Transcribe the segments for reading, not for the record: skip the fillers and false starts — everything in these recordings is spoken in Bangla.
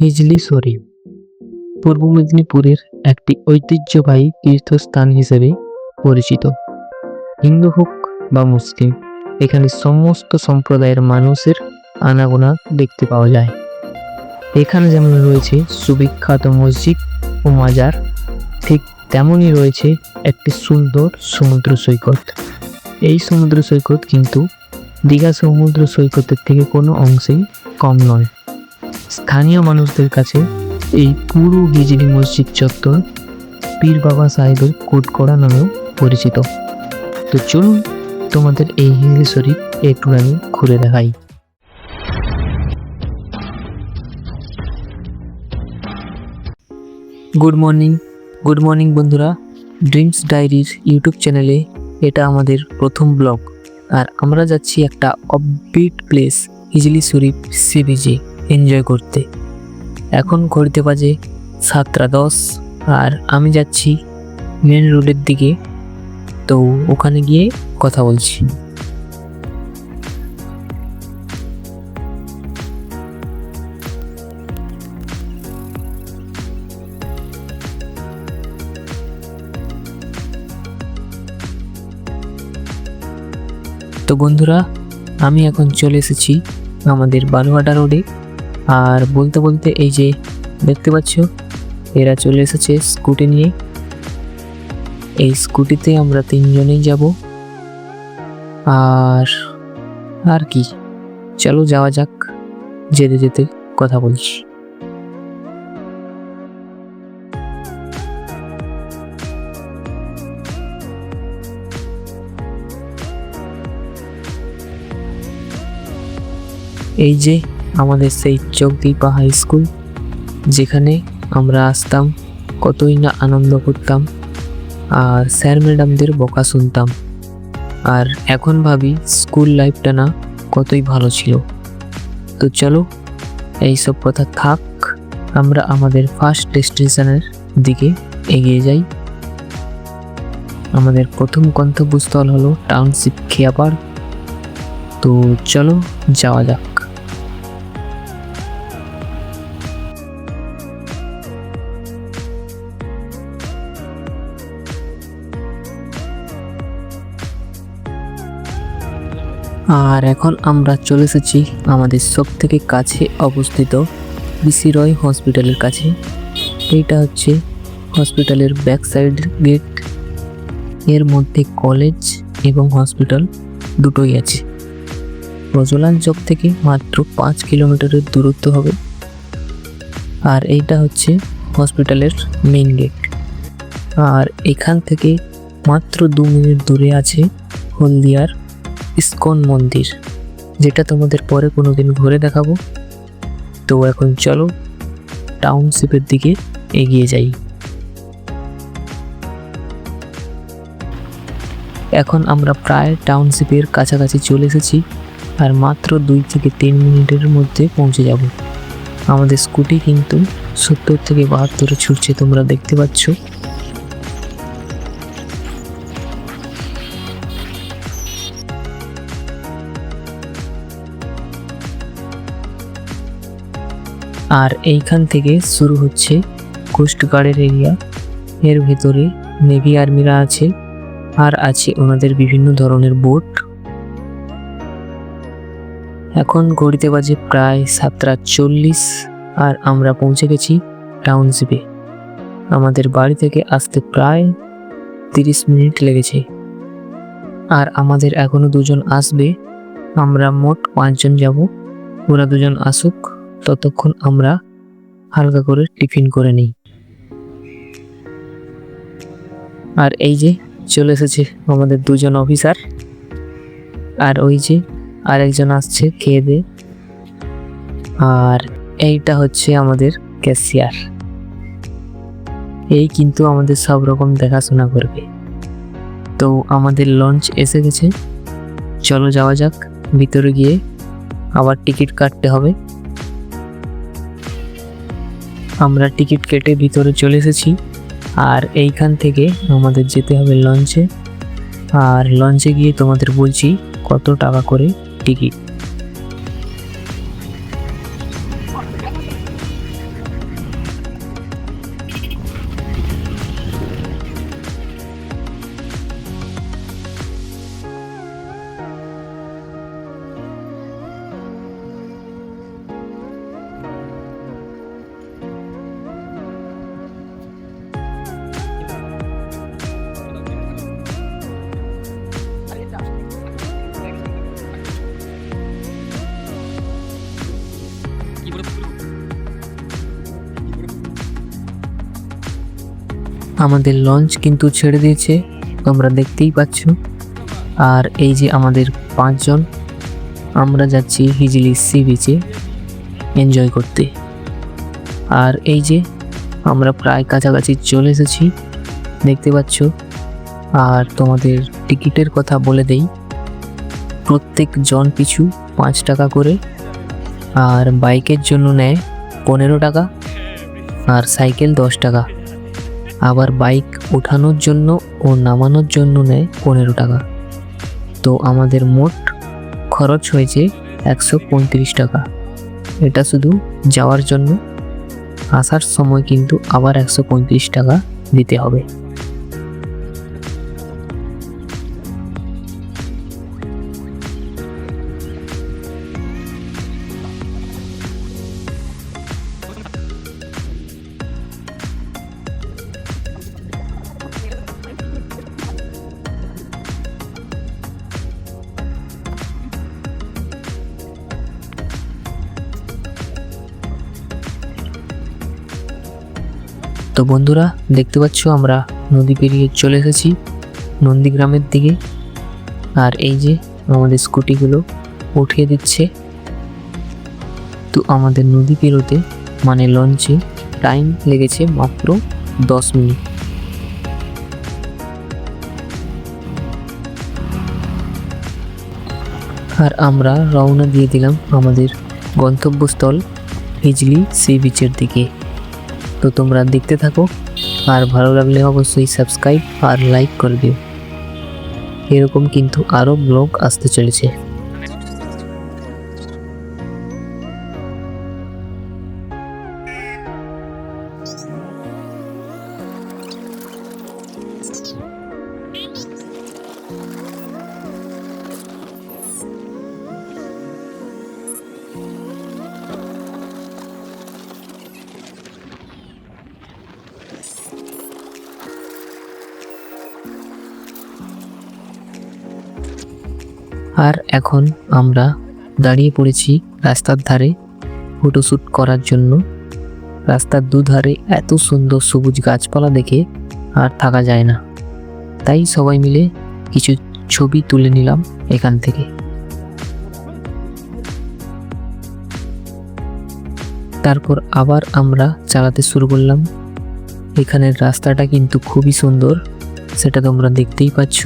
হিজলি শরীফ পূর্ব মেদিনীপুরের একটি ঐতিহ্যবাহী তীর্থস্থান হিসেবে পরিচিত। হিন্দু হোক বা মুসলিম, এখানে সমস্ত সম্প্রদায়ের মানুষের আনাগোনা দেখতে পাওয়া যায়। এখানে যেমন রয়েছে সুবিখ্যাত মসজিদ ও মাজার, ঠিক তেমনই রয়েছে একটি সুন্দর সমুদ্র সৈকত। এই সমুদ্র সৈকত কিন্তু দীঘা সমুদ্র সৈকতের থেকে কোনো অংশেই কম নয়। স্থানীয় মানুষদের কাছে এই পুরো হিজলি মসজিদ চত্বর পীর বাবা সাহেবের কোটকড়া নামেও পরিচিত। তো চলুন তোমাদের এই হিজলি শরীফ একটু আমি ঘুরে দেখাই। গুড মর্নিং বন্ধুরা, ড্রিমস ডায়েরির ইউটিউব চ্যানেলে এটা আমাদের প্রথম ব্লগ, আর আমরা যাচ্ছি একটা অফবিট প্লেস হিজলি শরীফ সি বিচে এনজয় করতে। এখন ঘড়িতে বাজে 7:10 আর আমি যাচ্ছি মেন রোডের দিকে। তো ওখানে গিয়ে কথা বলছি। তো বন্ধুরা, আমি এখন চলে এসেছি আমাদের বালুয়াডা রোডে। আর বলতে বলতে এই যে দেখতে পাচ্ছ, এরা চলে এসেছে স্কুটি নিয়ে। এই স্কুটিতে আমরা 3 জনেই যাব। আর কি, চলো যাওয়া যাক, যেতে যেতে কথা বলছি। এই যে আমাদের সেই চকদীপা হাই স্কুল, যেখানে আমরা আসতাম, কতই না আনন্দ করতাম আর স্যার ম্যাডামদের বকা শুনতাম। আর এখন ভাবি স্কুল লাইফটা না কতই ভালো ছিল। তো চলো এইসব কথা থাক, আমরা আমাদের ফার্স্ট ডেস্টিনেশনের দিকে এগিয়ে যাই। আমাদের প্রথম গন্তব্যস্থল হলো টাউনশিপ খেয়াপাড়। তো চলো যাওয়া যাক। আর এখন আমরা চলে এসেছি আমাদের সব থেকে কাছে অবস্থিত বিসি রয় হসপিটালের কাছে। এইটা হচ্ছে হসপিটালের ব্যাক সাইড গেট। এর মধ্যে কলেজ এবং হসপিটাল দুটোই আছে। প্রজলান চক থেকে মাত্র 5 কিলোমিটারের দূরত্ব হবে। আর এইটা হচ্ছে হসপিটালের মেইন গেট। আর এখান থেকে মাত্র 2 মিনিট দূরে আছে হলদিয়ার ইসকন মন্দির, যেটা তোমাদের পরে কোনোদিন ঘুরে দেখাবো। তো এখন চলো টাউনশিপের দিকে এগিয়ে যাই। এখন আমরা প্রায় টাউনশিপের কাছাকাছি চলে এসেছি, আর মাত্র 2 থেকে 3 মিনিটের মধ্যে পৌঁছে যাব। আমাদের স্কুটি কিন্তু 70 থেকে 72 ছুটছে, তোমরা দেখতে পাচ্ছ। আর এইখান থেকে শুরু হচ্ছে কোস্টগার্ডের এরিয়া। এর ভেতরে নেভি আর্মিরা আছে, আর আছে ওনাদের বিভিন্ন ধরনের বোট। এখন ঘড়িতে বাজে প্রায় 7:40 আর আমরা পৌঁছে গেছি টাউনশিপে। আমাদের বাড়ি থেকে আসতে প্রায় 30 মিনিট লেগেছে। আর আমাদের এখনো 2 জন আসবে। আমরা মোট 5 জন যাব। ওরা 2 জন আসুক, ততক্ষণ আমরা হালকা করে টিফিন করে নিই। আর এই যে চলে এসেছে আমাদের 2 জন অফিসার। আর ওই যে আরেকজন আসছে খেয়ে দে। আর এইটা হচ্ছে আমাদের ক্যাশিয়ার। এই কিন্তু আমাদের সব রকম দেখাশোনা করবে। তো আমাদের লঞ্চ এসে গেছে, চলো যাওয়া যাক। ভিতরে গিয়ে আবার টিকিট কাটতে হবে। আমরা টিকিট কেটে ভিতরে চলে এসেছি। আর এইখান থেকে আমাদের যেতে হবে লঞ্চে। আর লঞ্চে গিয়ে তোমাদের বলছি কত টাকা করে টিকিট। আমাদের লঞ্চ কিন্তু ছেড়ে দিয়েছে, তোমরা দেখতেই পাচ্ছ। আর এই যে আমাদের 5 জন, আমরা যাচ্ছি হিজলি সি বিচে এনজয় করতে। আর এই যে আমরা প্রায় কাছাকাছি চলে এসেছি, দেখতে পাচ্ছ। আর তোমাদের টিকিটের কথা বলে দেই, প্রত্যেক জন পিছু 5 টাকা করে, আর বাইকের জন্য নেয় 15 টাকা, আর সাইকেল 10 টাকা। আবার বাইক ওঠানোর জন্য ও নামানোর জন্য নেয় 15 টাকা। তো আমাদের মোট খরচ হয়েছে 135 টাকা। এটা শুধু যাওয়ার জন্য, আসার সময় কিন্তু আবার 135 টাকা দিতে হবে। তো বন্ধুরা, দেখতে পাচ্ছ আমরা নদী পেরিয়ে চলে এসেছি নন্দীগ্রামের দিকে। আর এই যে আমাদের স্কুটিগুলো উঠিয়ে দিচ্ছে। তো আমাদের নদী পেরোতে মানে লঞ্চে টাইম লেগেছে মাত্র 10 মিনিট। আর আমরা রওনা দিয়ে দিলাম আমাদের গন্তব্যস্থল হিজলি সি বিচের দিকে। তো তোমরা দেখতে থাকো, আর ভালো লাগলে অবশ্যই সাবস্ক্রাইব আর লাইক করে দিও। এরকম কিন্তু আরও ব্লগ আসতে চলেছে। আর এখন আমরা দাঁড়িয়ে পড়েছি রাস্তার ধারে ফটোশ্যুট করার জন্য। রাস্তার দুধারে এত সুন্দর সবুজ গাছপালা দেখে আর থাকা যায় না, তাই সবাই মিলে কিছু ছবি তুলে নিলাম এখান থেকে। তারপর আবার আমরা চালাতে শুরু করলাম। এখানের রাস্তাটা কিন্তু খুবই সুন্দর, সেটা তোমরা দেখতেই পাচ্ছ।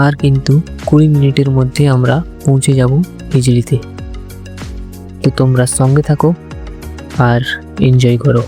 আর কিন্তু 20 মিনিটের মধ্যে আমরা পৌঁছে যাব হিজলিতে। তো তোমরা সঙ্গে থাকো আর এনজয় করো।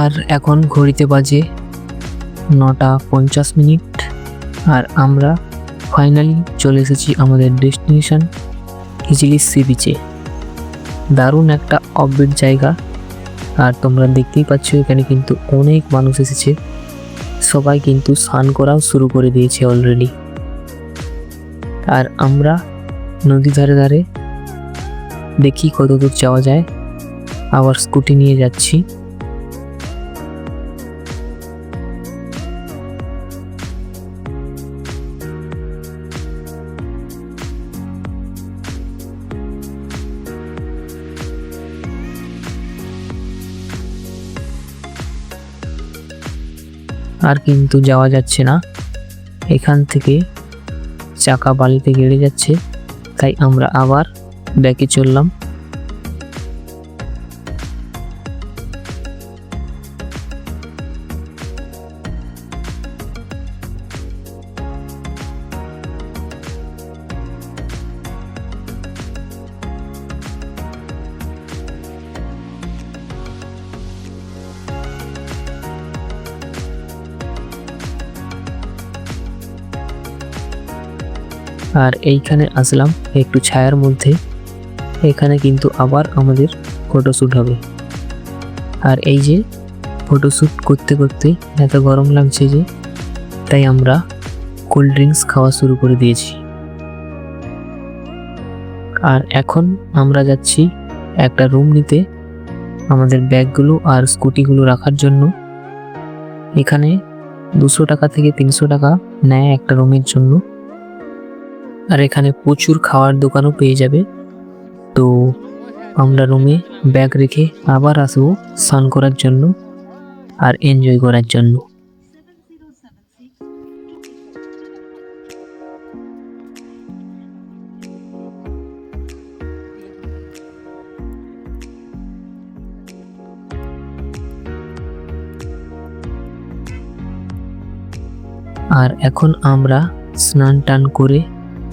আর এখন ঘড়িতে বাজে 9:50। আর আমরা ফাইনালি চলে এসেছি আমাদের ডেস্টিনেশন হিজলি সি বিচে। দারুণ একটা অফবিট জায়গা। আর তোমরা দেখতেই পাচ্ছ এখানে কিন্তু অনেক মানুষ এসেছে, সবাই কিন্তু স্নান করাও শুরু করে দিয়েছে অলরেডি। আর আমরা নদী ধারে ধারে দেখি কত দূর যাওয়া যায়। আবার স্কুটি নিয়ে যাচ্ছি। আর কিন্তু যাওয়া যাচ্ছে না, এখান থেকে চাকা বালিতে গেড়ে যাচ্ছে, তাই আমরা আবার ব্যাকে চললাম। আর এইখানে আসলাম একটু ছায়ার মধ্যে। এখানে কিন্তু আবার আমাদের ফটোশ্যুট হবে। আর এই যে ফটোশ্যুট করতে করতে এত গরম লাগছে যে, তাই আমরা কোল্ড ড্রিঙ্কস খাওয়া শুরু করে দিয়েছি। আর এখন আমরা যাচ্ছি একটা রুম নিতে, আমাদের ব্যাগগুলো আর স্কুটিগুলো রাখার জন্য। এখানে 200 টাকা থেকে 300 টাকা নেয় একটা রুমের জন্য। আর এখানে প্রচুর খাওয়ার দোকানও পেয়ে যাবে। তো আমরা রুমে ব্যাগ রেখে আবার আসবো স্নান করার জন্য আর এনজয় করার জন্য। আর এখন আমরা স্নান টান করে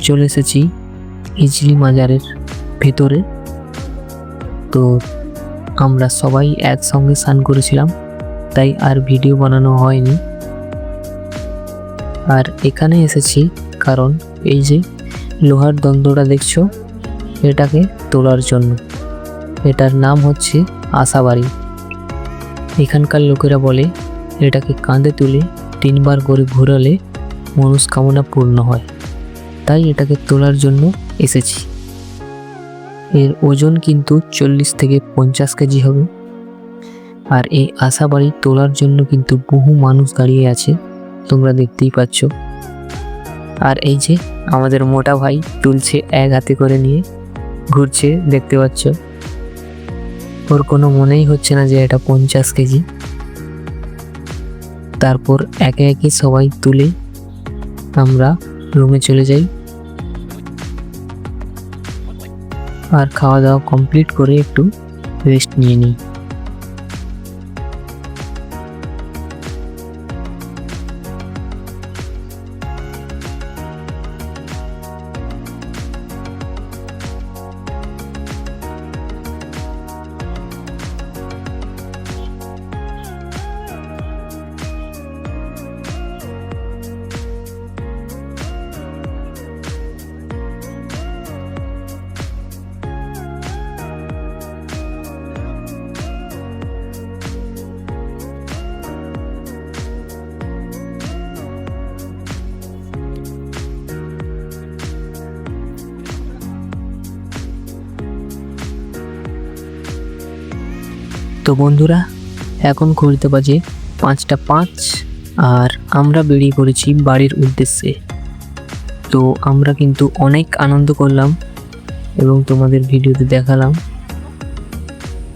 চলে এসেছি হিজলি মাজারের ভেতরে। তো আমরা সবাই একসঙ্গে স্নান করেছিলাম, তাই আর ভিডিও বানানো হয়নি। আর এখানে এসেছি কারণ এই যে লোহার দ্বন্দ্বটা দেখছো, এটাকে তোলার জন্য। এটার নাম হচ্ছে আশাবাড়ি। এখানকার লোকেরা বলে এটাকে কাঁধে তুলে 3 বার করে ঘোরালে মনস্কামনা পূর্ণ হয়, তাই এটাকে তোলার জন্য এসেছি। এর ওজন কিন্তু 40 থেকে 50 কেজি হবে। আর এই আশাবাড়ি তোলার জন্য কিন্তু বহু মানুষ দাঁড়িয়ে আছে, তোমরা দেখতেই পাচ্ছ। আর এই যে আমাদের মোটা ভাই তুলছে এক হাতে করে নিয়ে, ঘুরছে, দেখতে পাচ্ছ। ওর কোনো মনেই হচ্ছে না যে এটা 50 কেজি। তারপর একে একে সবাই তুলে আমরা রুমে চলে যাই। আর খাওয়া দাওয়া কমপ্লিট করে একটু রেস্ট নিয়ে নিই। তো বন্ধুরা, এখন ঘড়িতে বাজে 5টা 5 আর আমরা বেরিয়ে পড়েছি বাড়ির উদ্দেশ্যে। তো আমরা কিন্তু অনেক আনন্দ করলাম এবং তোমাদের ভিডিওতে দেখালাম।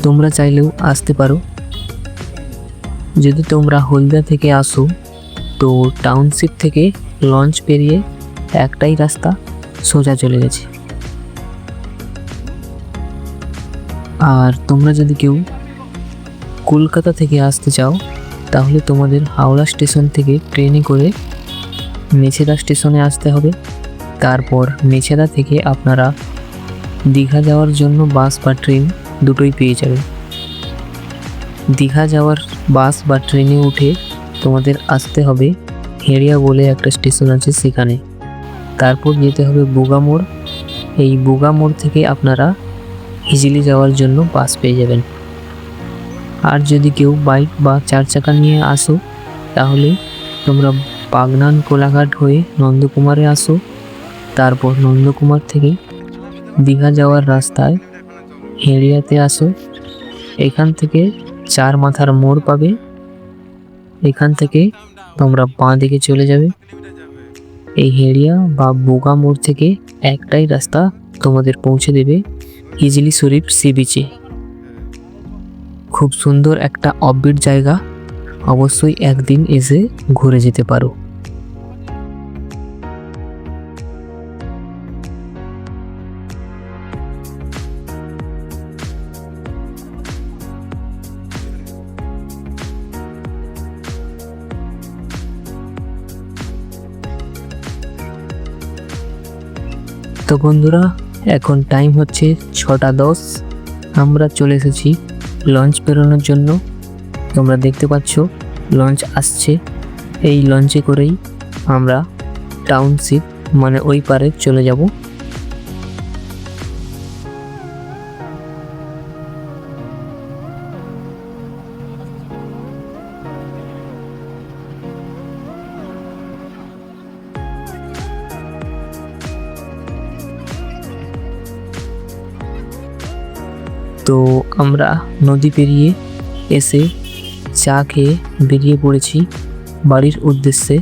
তোমরা চাইলেও আসতে পারো। যদি তোমরা হলদিয়া থেকে আসো তো টাউনশিপ থেকে লঞ্চ পেরিয়ে একটাই রাস্তা সোজা চলে গেছে। আর তোমরা যদি কেউ কলকাতা থেকে আসতে চাও তাহলে তোমাদের হাওড়া স্টেশন থেকে ট্রেনে করে মেছেদা স্টেশনে আসতে হবে। তারপর মেছেদা থেকে আপনারা দীঘা যাওয়ার জন্য বাস বা ট্রেন দুটোই পেয়ে যাবেন। দীঘা যাওয়ার বাস বা ট্রেনে উঠে তোমাদের আসতে হবে হেড়িয়া বলে একটা স্টেশন আছে সেখানে। তারপর যেতে হবে বুগামোড়। এই বুগামোড় থেকে আপনারা হিজলি যাওয়ার জন্য বাস পেয়ে যাবেন। আর যদি কেউ বাইক বা 4 চাকা নিয়ে আসো তাহলে তোমরা বাগনান কোলাঘাট হয়ে নন্দকুমারে আসো। তারপর নন্দকুমার থেকে দীঘা যাওয়ার রাস্তায় হেড়িয়াতে আসো। এখান থেকে 4 মাথার মোড় পাবে। এখান থেকে তোমরা বাঁ দিকে চলে যাবে। এই হেড়িয়া বা বোগা মোড় থেকে একটাই রাস্তা তোমাদের পৌঁছে দেবে হিজলি শরীফ সি বিচে। খুব সুন্দর একটা অফবিট জায়গা, অবশ্যই একদিন এসে ঘুরে যেতে পারো। তো বন্ধুরা, এখন টাইম হচ্ছে 6টা 10। আমরা চলে এসেছি লঞ্চ বেরোনোর জন্য। তোমরা দেখতে পাচ্ছ লঞ্চ আসছে। এই লঞ্চে করেই আমরা টাউনশিপ মানে ওই পারে চলে যাব। তো আমরা নদী পেরিয়ে এসে চা খেয়ে বেরিয়ে পড়েছি বাড়ির উদ্দেশ্যে।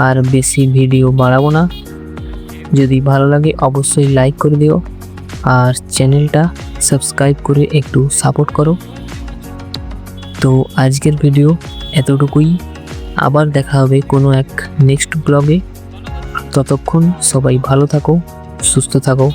আর বেশি ভিডিও বাড়াবো না, যদি ভালো লাগে অবশ্যই লাইক করে দিও আর চ্যানেলটা সাবস্ক্রাইব করে একটু সাপোর্ট করো। তো আজকের ভিডিও এতটুকুই, আবার দেখা হবে কোনো এক নেক্সট ব্লগে। ততক্ষণ সবাই ভালো থাকো, সুস্থ থাকো।